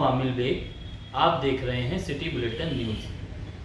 आमिल bag. आप देख रहे हैं सिटी बुलेटिन न्यूज।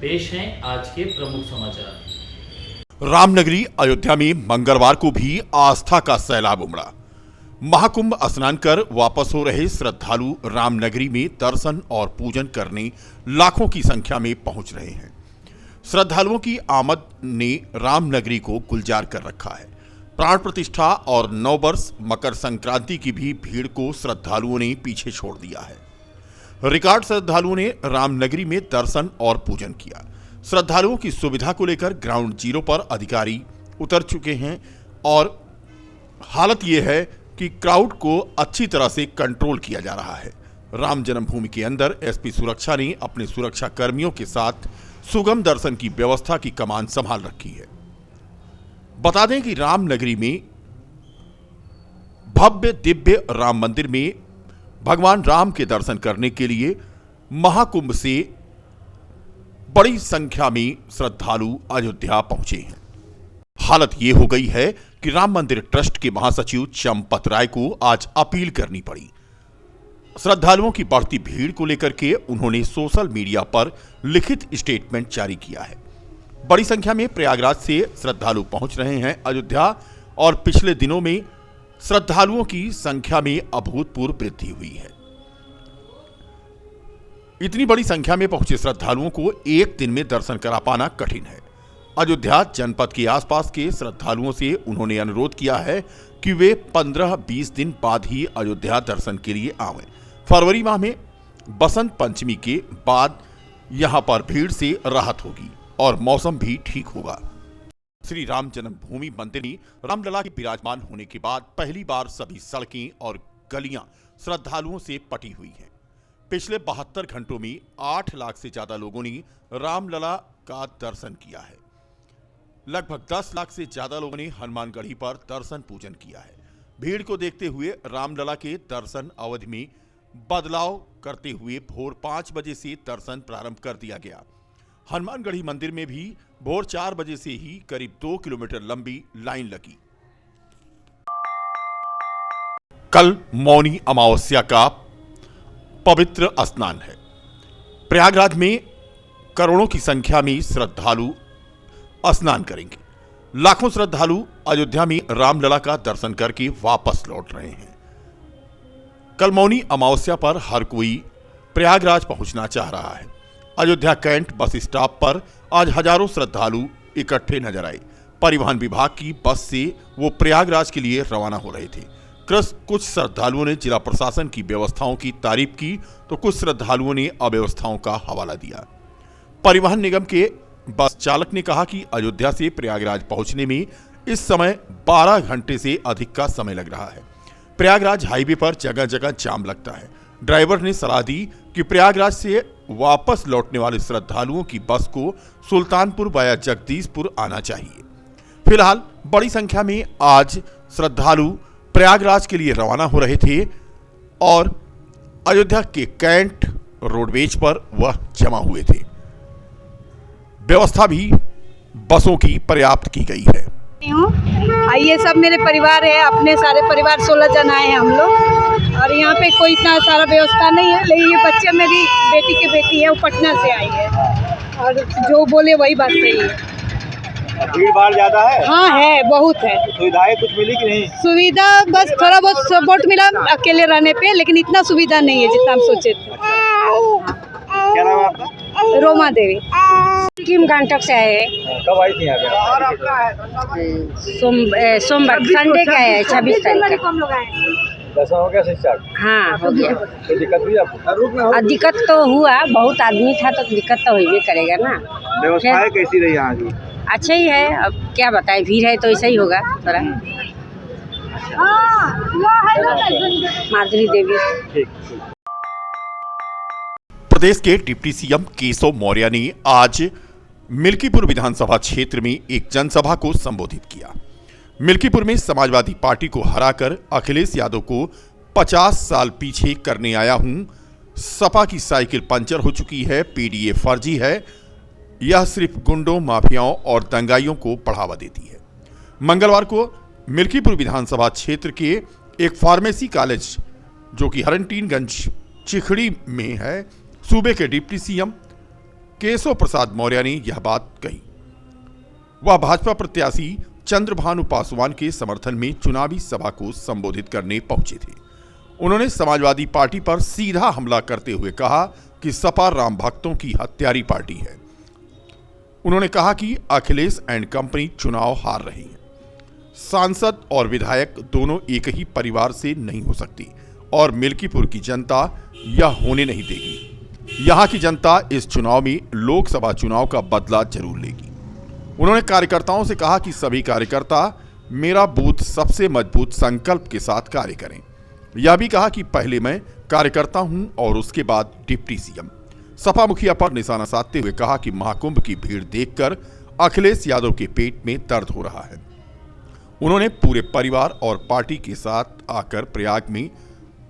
पेश हैं आज के प्रमुख समाचार। रामनगरी अयोध्या में मंगलवार को भी आस्था का सैलाब उमड़ा। महाकुंभ स्नान कर वापस हो रहे श्रद्धालु रामनगरी में दर्शन और पूजन करने लाखों की संख्या में पहुंच रहे हैं। श्रद्धालुओं की आमद ने रामनगरी को गुलजार कर रखा है। प्राण प्रतिष्ठा और नववर्ष मकर संक्रांति की भी भीड़ को श्रद्धालुओं ने पीछे छोड़ दिया है। रिकॉर्ड श्रद्धालुओं ने रामनगरी में दर्शन और पूजन किया। श्रद्धालुओं की सुविधा को लेकर ग्राउंड जीरो पर अधिकारी उतर चुके हैं और हालत यह है कि क्राउड को अच्छी तरह से कंट्रोल किया जा रहा है। राम जन्मभूमि के अंदर एसपी सुरक्षा ने अपने सुरक्षा कर्मियों के साथ सुगम दर्शन की व्यवस्था की कमान संभाल रखी है। बता दें कि रामनगरी में भव्य दिव्य राम मंदिर में भगवान राम के दर्शन करने के लिए महाकुंभ से बड़ी संख्या में श्रद्धालु अयोध्या पहुंचे हैं। हालत यह हो गई है कि राम मंदिर ट्रस्ट के महासचिव चंपत राय को आज अपील करनी पड़ी। श्रद्धालुओं की बढ़ती भीड़ को लेकर के उन्होंने सोशल मीडिया पर लिखित स्टेटमेंट जारी किया है। बड़ी संख्या में प्रयागराज से श्रद्धालु पहुंच रहे हैं अयोध्या और पिछले दिनों में श्रद्धालुओं की संख्या में अभूतपूर्व वृद्धि हुई है। इतनी बड़ी संख्या में पहुंचे श्रद्धालुओं को एक दिन में दर्शन करा पाना कठिन है। अयोध्या जनपद के आसपास के श्रद्धालुओं से उन्होंने अनुरोध किया है कि वे 15-20 दिन बाद ही अयोध्या दर्शन के लिए आवें। फरवरी माह में बसंत पंचमी के बाद यहां पर भीड़ से राहत होगी और मौसम भी ठीक होगा। श्री राम जन्मभूमि मंदिर में रामलला के विराजमान होने के बाद पहली बार सभी सड़कें और गलियां श्रद्धालुओं से पटी हुई हैं। पिछले 72 घंटों में 8 लाख से ज्यादा लोगों ने रामलला का दर्शन किया है। लगभग 10 लाख से ज्यादा लोगों ने हनुमानगढ़ी पर दर्शन पूजन किया है। भीड़ को देखते हुए रामलला के दर्शन अवधि में बदलाव करते हुए भोर 5 बजे से दर्शन प्रारंभ कर दिया गया। हनुमानगढ़ी मंदिर में भी भोर 4 बजे से ही करीब 2 किलोमीटर लंबी लाइन लगी। कल मौनी अमावस्या का पवित्र स्नान है। प्रयागराज में करोड़ों की संख्या में श्रद्धालु स्नान करेंगे। लाखों श्रद्धालु अयोध्या में रामलला का दर्शन करके वापस लौट रहे हैं। कल मौनी अमावस्या पर हर कोई प्रयागराज पहुंचना चाह रहा है। अयोध्या कैंट बस स्टॉप पर आज हजारों श्रद्धालु इकट्ठे नजर आए। परिवहन विभाग की बस से वो प्रयागराज के लिए रवाना हो रहे थे। कुछ श्रद्धालुओं ने जिला प्रशासन की व्यवस्थाओं की तारीफ की तो कुछ श्रद्धालुओं ने अव्यवस्थाओं का हवाला दिया। परिवहन निगम के बस चालक ने कहा कि अयोध्या से प्रयागराज पहुंचने में इस समय 12 घंटे से अधिक का समय लग रहा है। प्रयागराज हाईवे पर जगह जगह जाम लगता है। ड्राइवर ने सलाह दी कि प्रयागराज से वापस लौटने वाले श्रद्धालुओं की बस को सुल्तानपुर वाया जगदीशपुर आना चाहिए। फिलहाल बड़ी संख्या में आज श्रद्धालु प्रयागराज के लिए रवाना हो रहे थे और अयोध्या के कैंट रोडवेज पर वह जमा हुए थे। व्यवस्था भी बसों की पर्याप्त की गई है। ये सब मेरे परिवार है, अपने सारे परिवार 16 जन आए हैं हम लोग और यहाँ पे कोई इतना सारा व्यवस्था नहीं है। लेकिन ये बच्चे मेरी बेटी की बेटी है, वो पटना से आई है और जो बोले वही बात सही है। भीड़ भाड़ ज्यादा है? हाँ है, बहुत है। सुविधाएं कुछ मिली कि नहीं? सुविधा बस थोड़ा बहुत सपोर्ट मिला अकेले रहने पे, लेकिन इतना सुविधा नहीं है जितना हम सोचे थे। क्या नाम है आपका? रोमा देवी। टीम गांटक से आए हैं। कब आई थी यहाँ पे? सोमवार संडे का है, 26 तारीख का। दर्शन हो गया स्टार्ट? हाँ हो गया। कोई दिक्कत हुई आपको? दिक्कत तो हुआ, बहुत आदमी था तो दिक्कत तो होइबे करेगा ना। व्यवस्थाएं कैसी रही यहाँ की? अच्छा ही है, अब क्या बताएं, भीड़ है तो ऐसा ही होगा थोड़ा। माधुरी देवी। ठीक। प्रदेश के डिप्टी सीएम केशव मौर्य ने आज मिल्कीपुर विधानसभा क्षेत्र में एक जनसभा को संबोधित किया। मिल्कीपुर में समाजवादी पार्टी को हराकर अखिलेश यादव को 50 साल पीछे करने आया हूं। सपा की साइकिल पंचर हो चुकी है, पीडीए फर्जी है, यह सिर्फ गुंडों, माफियाओं और दंगाइयों को बढ़ावा देती है। मंगलवार को मिल्कीपुर विधानसभा क्षेत्र के एक फार्मेसी कॉलेज जो कि हरनटीनगंज चिखड़ी में है। सूबे के डिप्टी सीएम केशव प्रसाद मौर्य ने यह बात कही। वह भाजपा प्रत्याशी चंद्रभानु पासवान के समर्थन में चुनावी सभा को संबोधित करने पहुंचे थे। उन्होंने समाजवादी पार्टी पर सीधा हमला करते हुए कहा कि सपा राम भक्तों की हत्यारी पार्टी है। उन्होंने कहा कि अखिलेश एंड कंपनी चुनाव हार रही है। सांसद और विधायक दोनों एक ही परिवार से नहीं हो सकती और मिल्कीपुर की जनता यह होने नहीं देगी। यहां की जनता इस चुनाव में लोकसभा चुनाव का बदला जरूर लेगी। उन्होंने कार्यकर्ताओं से कहा कि सभी कार्यकर्ता मेरा बूथ सबसे मजबूत संकल्प के साथ कार्य करें। यह भी कहा कि पहले मैं कार्यकर्ता हूं और उसके बाद डिप्टी सीएम। सपा मुखिया पर निशाना साधते हुए कहा कि महाकुंभ की भीड़ देखकर अखिलेश यादव के पेट में दर्द हो रहा है। उन्होंने पूरे परिवार और पार्टी के साथ आकर प्रयाग में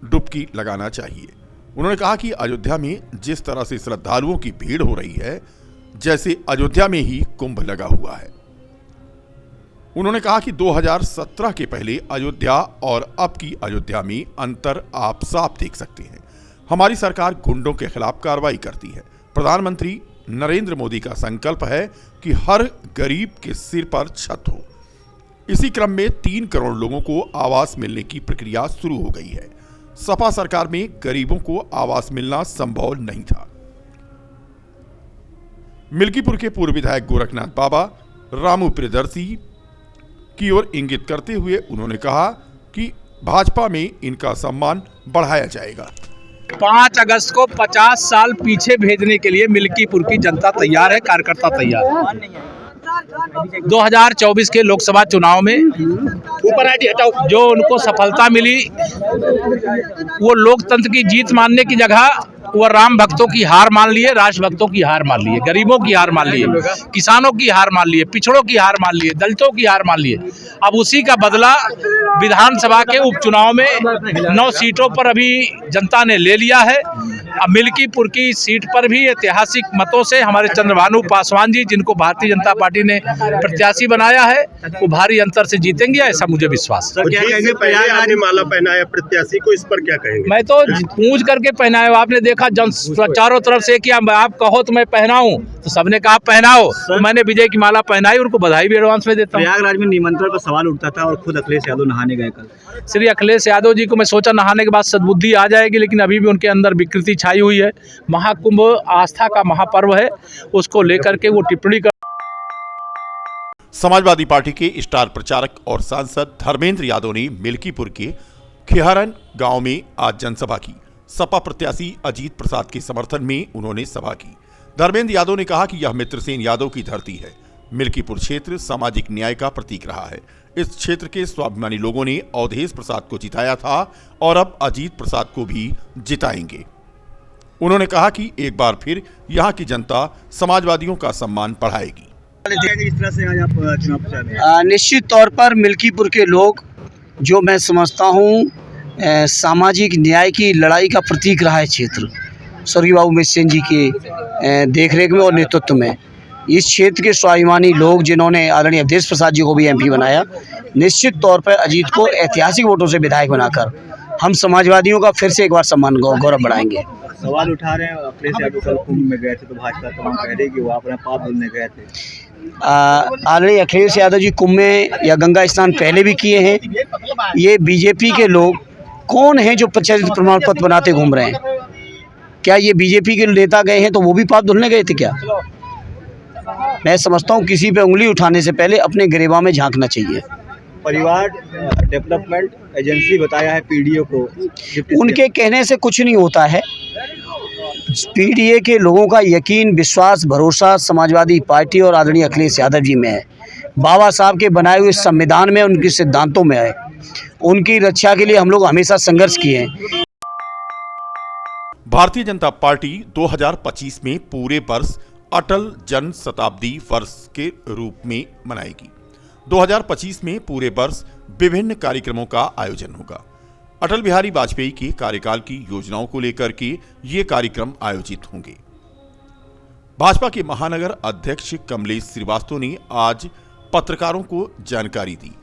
डुबकी लगाना चाहिए। उन्होंने कहा कि अयोध्या में जिस तरह से श्रद्धालुओं की भीड़ हो रही है, जैसे अयोध्या में ही कुंभ लगा हुआ है। उन्होंने कहा कि 2017 के पहले अयोध्या और अब की अयोध्या में अंतर आप साफ देख सकते हैं। हमारी सरकार गुंडों के खिलाफ कार्रवाई करती है। प्रधानमंत्री नरेंद्र मोदी का संकल्प है कि हर गरीब के सिर पर छत हो। इसी क्रम में 3 करोड़ लोगों को आवास मिलने की प्रक्रिया शुरू हो गई है। सपा सरकार में गरीबों को आवास मिलना संभव नहीं था। मिल्कीपुर के पूर्व विधायक गोरखनाथ बाबा रामू प्रियदर्शी की ओर इंगित करते हुए उन्होंने कहा कि भाजपा में इनका सम्मान बढ़ाया जाएगा। 5 अगस्त को 50 साल पीछे भेजने के लिए मिल्कीपुर की जनता तैयार है, कार्यकर्ता तैयार है। 2024 के लोकसभा चुनाव में जो उनको सफलता मिली वो लोकतंत्र की जीत मानने की जगह वो राम भक्तों की हार मान लिए, राष्ट्र भक्तों की हार मान लिए, गरीबों की हार मान लिए, किसानों की हार मान लिए, पिछड़ों की हार मान लिए, दलितों की हार मान लिए। अब उसी का बदला विधानसभा के उपचुनाव में 9 सीटों पर अभी जनता ने ले लिया है। अब मिल्कीपुर की सीट पर भी ऐतिहासिक मतों से हमारे चंद्रभानु पासवान जी, जिनको भारतीय जनता पार्टी ने प्रत्याशी बनाया है, वो भारी अंतर से जीतेंगे, ऐसा मुझे विश्वास है। क्या कहेंगे, प्रयागराज में माला पहनाया प्रत्याशी को, इस पर क्या कहेंगे? मैं तो पूछ करके पहनाया। आपने देखा चारों तरफ से कि आप कहो तो मैं पहनाऊं, तो सबने कहा पहनाओ, तो मैंने विजय की माला पहनाई। उनको बधाई भी एडवांस में देता हूं। प्रयागराज में निमंत्रण पर सवाल उठता था और खुद अखिलेश यादव नहाने गए कल। श्री अखिलेश यादव जी को मैं सोचा नहाने के बाद सद्बुद्धि आ जाएगी, लेकिन अभी भी उनके अंदर विकृति छाई हुई है। महाकुंभ आस्था का महापर्व है, उसको लेकर के वो टिप्पणी कर। समाजवादी पार्टी के स्टार प्रचारक और सांसद धर्मेंद्र यादव ने मिल्कीपुर के खिहरन गांव में आज जनसभा की। सपा प्रत्याशी अजीत प्रसाद के समर्थन में उन्होंने सभा की। धर्मेंद्र यादव ने कहा कि यह मित्रसेन यादव की धरती है। मिल्कीपुर क्षेत्र सामाजिक न्याय का प्रतीक रहा है। इस क्षेत्र के स्वाभिमानी लोगों ने अवधेश प्रसाद को जिताया था और अब अजीत प्रसाद को भी जिताएंगे। उन्होंने कहा कि एक बार फिर यहां की जनता समाजवादियों का सम्मान बढ़ाएगी। इस तरह से आज आप चुनाव प्रचार में निश्चित तौर पर मिल्कीपुर के लोग, जो मैं समझता हूँ सामाजिक न्याय की लड़ाई का प्रतीक रहा है क्षेत्र, स्वर्गीय बाबू मिश्र जी के देखरेख में और नेतृत्व में। इस क्षेत्र के स्वाभिमानी लोग, जिन्होंने आदरणीय अवधेश प्रसाद जी को भी एमपी बनाया, निश्चित तौर पर अजीत को ऐतिहासिक वोटों से विधायक बनाकर हम समाजवादियों का फिर से एक बार सम्मान गौरव बढ़ाएंगे। सवाल उठा रहे हैं, अखिलेश यादव कल कुंभ में गए थे तो भाजपा तमाम कह रही कि वो अपना पाप धुलने गए थे। आदरणीय अखिलेश यादव जी कुंभ में या गंगा स्नान पहले भी किए हैं। ये बीजेपी के लोग कौन हैं जो प्रचारित प्रमाण पत्र बनाते घूम रहे हैं? क्या ये बीजेपी के नेता गए हैं तो वो भी पाप धुलने गए थे क्या? मैं समझता हूँ किसी पे उंगली उठाने से पहले अपने गिरेबान में झांकना चाहिए। परिवार डेवलपमेंट एजेंसी बताया है पीडीए को, उनके कहने से कुछ नहीं होता है। पीडीए के लोगों का यकीन, विश्वास, भरोसा समाजवादी पार्टी और आदरणीय अखिलेश यादव जी में है। बाबा साहब के बनाए हुए संविधान में, उनके सिद्धांतों में है। उनकी रक्षा के लिए हम लोग हमेशा संघर्ष किए हैं। भारतीय जनता पार्टी 2025 में पूरे वर्ष अटल जन शताब्दी वर्ष के रूप में मनाएगी। 2025 में पूरे वर्ष विभिन्न कार्यक्रमों का आयोजन होगा। अटल बिहारी वाजपेयी के कार्यकाल की योजनाओं को लेकर के ये कार्यक्रम आयोजित होंगे। भाजपा के महानगर अध्यक्ष कमलेश श्रीवास्तव ने आज पत्रकारों को जानकारी दी।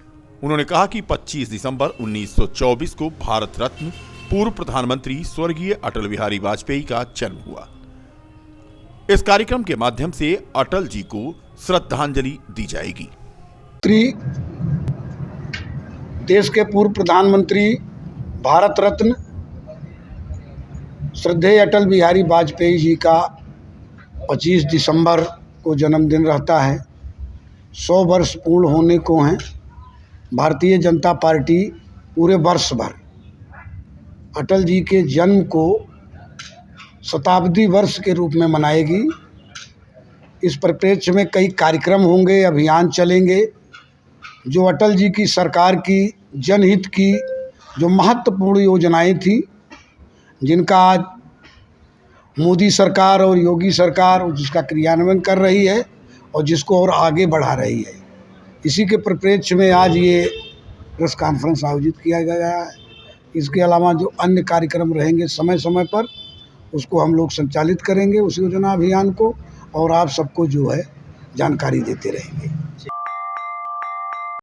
उन्होंने कहा कि 25 दिसंबर 1924 को भारत रत्न पूर्व प्रधानमंत्री स्वर्गीय अटल बिहारी वाजपेयी का जन्म हुआ। इस कार्यक्रम के माध्यम से अटल जी को श्रद्धांजलि दी जाएगी। देश के पूर्व प्रधानमंत्री, भारत रत्न श्रद्धेय अटल बिहारी वाजपेयी जी का 25 दिसंबर को जन्मदिन रहता है। 100 वर्ष पूर्ण होने को हैं। भारतीय जनता पार्टी पूरे वर्ष भर अटल जी के जन्म को शताब्दी वर्ष के रूप में मनाएगी। इस परिप्रेक्ष्य में कई कार्यक्रम होंगे, अभियान चलेंगे जो अटल जी की सरकार की जनहित की जो महत्वपूर्ण योजनाएं थी, जिनका आज मोदी सरकार और योगी सरकार जिसका क्रियान्वयन कर रही है और जिसको और आगे बढ़ा रही है। इसी के परिप्रेक्ष्य में आज ये प्रेस कॉन्फ्रेंस आयोजित किया गया है। इसके अलावा जो अन्य कार्यक्रम रहेंगे समय समय पर उसको हम लोग संचालित करेंगे उस योजना अभियान को, और आप सबको जो है जानकारी देते रहेंगे।